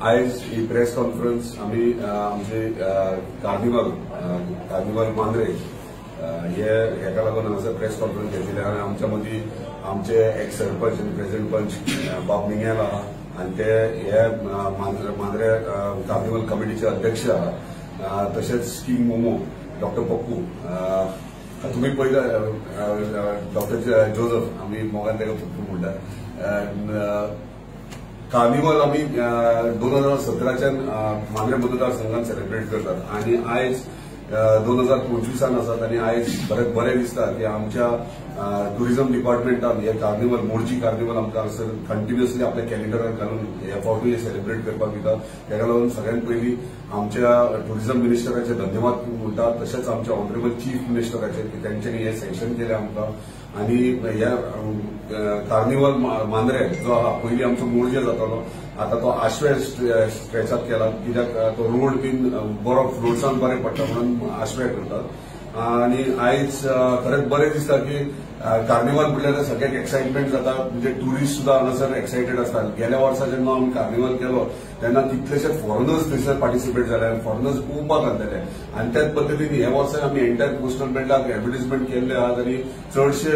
आज ही press conference आम्ही आमचे कार्निवल मांद्रे हेका लागून हांगासर प्रेस कॉन्फरन्स घेतली आनी आमच्या मदीं आमचे एक्स सरपंच आनी प्रेसिडेंट पंच बाब मिंगेल आहा आनी ते हे मांद्रे कार्निवल कमिटीचे अध्यक्ष आहा तशेंच किंग मोमो डॉक्टर पप्पू तुम्ही पळयला डॉक्टर जोझफ आमी मोगान ताका पप्पू म्हणटात कार्निवल आम्ही 2017च्यान मांद्रे मतदारसंघात सेलिब्रेट करतात आणि आयज 2025 आसात आणि आयज बरें दिसता की आमच्या टुरिझम डिपार्टमेंटान हे कार्निवल मोरजी कार्निवल आमकां हांगासर कंटिन्युअसली आपल्या कॅलेंडरार घालून हे फावटी सेलिब्रेट करपाक दिता ताका लागून सगळ्यात पयलीं आमच्या टुरिझम मिनिस्टराचे धन्यवाद म्हणटा तशेंच आमच्या ऑनरेबल चीफ मिनिस्टराचे की तेंच्यांनी हे सँक्शन केले आमकां आणि ह्या कार्निवल मांद्रे जो आहा पयलीं आमचो मोरजे जातालो आता तो आश्वे स्ट्रेचात केला कित्याक तो रोड बीन बरो फ्लोट्सान बरें पडटा म्हणून आश्वे करतात आणि आयज खरेंच बरें दिसता की कार्निवल म्हटल्यार सगळ्याक एक्साइटमेंट जाता म्हणजे टुरिस्ट सुद्धा हांगासर एक्साइटेड आसतात गेल्या वर्सा जेन्ना आमी कार्निवल केलो तेन्ना कितलेशे फॉरेनर्स थंयसर पार्टिसिपेट जाले आनी फॉरेनर्स पळोवपाक घातलेले आनी त्याच पद्दतीन हे वर्सा आमी एंटायर कोस्टल बेल्टाक एडवर्टिजमेंट केल्ले आहात आणि चडशे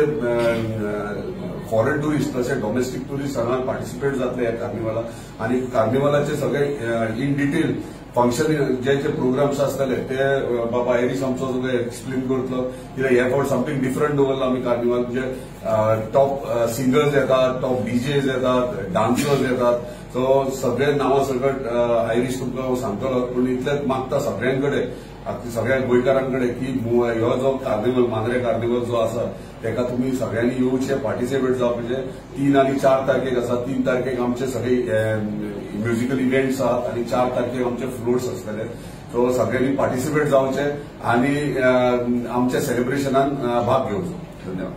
फॉरेन टुरिस्ट तसे डोमेस्टीक टुरिस्ट हांगा पार्टिसिपेट जातले ह्या कार्निवलाक आणि कार्निवलाचे सगळे इन डिटेल फंक्शन जे प्रोग्राम्स आसतले ते बाबा आयरिश आमचो सगळे एक्सप्लेन करतलो कित्याक हे फावट समथींग डिफरंट दवरला आमी कार्निवल म्हणजे टॉप सिंगर्स येतात टॉप डीजेज येतात डान्सर्स येतात सो सगळे नांवां सकट आयरिश तुमकां सांगतलो पूण इतलेंच मागता सगळ्यांकडे सगळ्या गोंयकारांकडे की हो जो कार्निवल मांद्रे कार्निवल जो आसा तेका तुम्ही सगळ्यांनी येवचे पार्टिसिपेट जावपाचे 3 आणि 4 तारखेक आसा 3 तारखेक आमचे सगळे म्युझिकल इव्हेंट्स आहात आणि 4 तारखेक आमचे फ्लोट्स आसतले सो सगळ्यांनी पार्टिसिपेट जावचे आणि आमच्या सेलिब्रेशनान भाग घेवचो धन्यवाद.